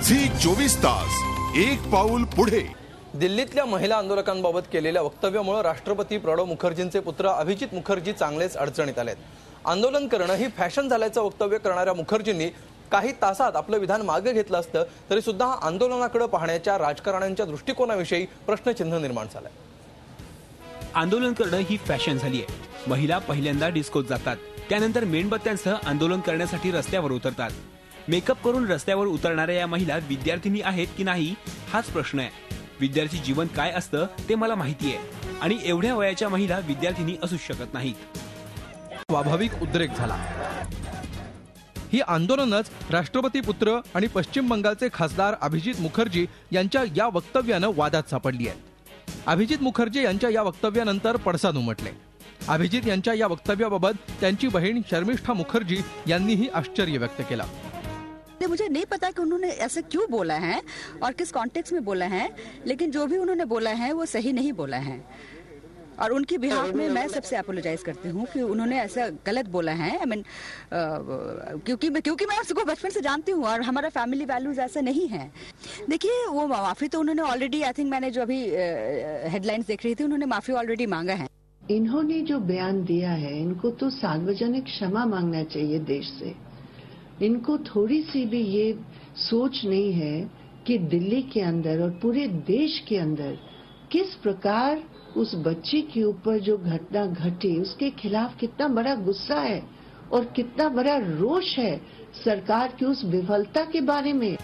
Zee 24 Taas एक पाऊल पुढे। दिल्लीतल्या महिला आंदोलकांबाबत केलेल्या वक्तव्यामुळे राष्ट्रपती प्रणव मुखर्जींचे पुत्र अभिजित मुखर्जी चांगलेच अडचणीत आलेत। आंदोलन करणं ही फॅशन झाल्याचं वक्तव्य करणाऱ्या मुखर्जींनी काही तासात आपलं विधान मागे घेतलं असतं तरी सुद्धा आंदोलनाकडे पाहण्याच्या राजकारण्यांच्या दृष्टिकोनाविषयी प्रश्नचिन्ह निर्माण झालंय। आंदोलन करणं ही फॅशन झाली आहे। महिला पहिल्यांदा डिस्कोत जातात, त्यानंतर मेणबत्त्यांसह आंदोलन करण्यासाठी रस्त्यावर उतरतात। मेकअप करून रस्त्यावर उतरणाऱ्या या महिला विद्यार्थिनी आहेत की नाही हाच प्रश्न आहे। विद्यार्थी जीवन काय असतं ते मला माहिती आहे आणि एवढ्या वयाच्या महिला विद्यार्थिनी असू शकत नाहीत। स्वाभाविक उद्रेक झाला। ही आंदोलनच राष्ट्रपती पुत्र आणि पश्चिम बंगालचे खासदार अभिजित मुखर्जी यांच्या या वक्तव्यानं वादात सापडली आहे। अभिजित मुखर्जी यांच्या या वक्तव्यानंतर पडसाद उमटले। अभिजित यांच्या या वक्तव्याबाबत त्यांची बहीण शर्मिष्ठा मुखर्जी यांनीही आश्चर्य व्यक्त केलं। मुझे नहीं पता कि उन्होंने ऐसे क्यों बोला है और किस कॉन्टेक्स्ट में बोला है, लेकिन जो भी उन्होंने बोला है वो सही नहीं बोला है और उनकी बिहाफ में मैं सबसे अपोलोजाइज करती हूँ कि उन्होंने ऐसा गलत बोला है। आई मीन क्योंकि मैं उसको बचपन से जानती हूँ और हमारा फैमिली वैल्यूज ऐसा नहीं है। देखिए वो माफी तो उन्होंने ऑलरेडी, आई थिंक मैंने जो अभी हेडलाइंस देख रही थी, उन्होंने माफी ऑलरेडी मांगा है। इन्होंने जो बयान दिया है इनको तो सार्वजनिक क्षमा मांगना चाहिए देश से। इनको थोड़ी सी भी ये सोच नहीं है कि दिल्ली के अंदर और पूरे देश के अंदर किस प्रकार उस बच्ची के ऊपर जो घटना घटी उसके खिलाफ कितना बड़ा गुस्सा है और कितना बड़ा रोष है सरकार की उस विफलता के बारे में।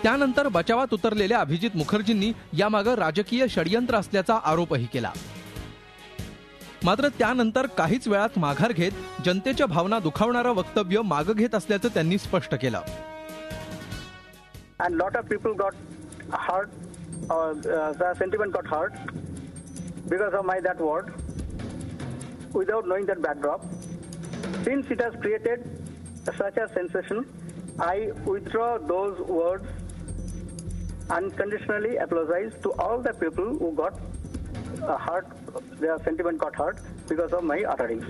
त्यानंतर बचावात उतरलेल्या अभिजित मुखर्जींनी यामागे राजकीय षडयंत्र असल्याचा आरोपही केला। मात्र त्यानंतर काहीच वेळात माघार घेत जनतेच्या भावना दुखावणारं वक्तव्य मागे घेत असल्याचं त्यांनी स्पष्ट केलं। And lot of people got hurt, the sentiment got hurt because of my that word, without knowing that backdrop. Since it has created such a sensation, I withdraw those words unconditionally apologize to all the people who got hurt, their sentiment got hurt because of my utterings.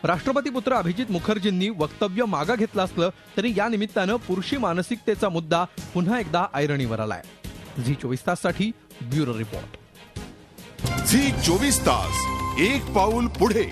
राष्ट्रपती पुत्र अभिजित मुखर्जींनी वक्तव्य मागे घेतलं असलं तरी या निमित्तानं पुरुषी मानसिकतेचा मुद्दा पुन्हा एकदा ऐरणीवर आलाय। झी 24 ताससाठी ब्युरो रिपोर्ट। झी 24 तास एक पाऊल पुढे।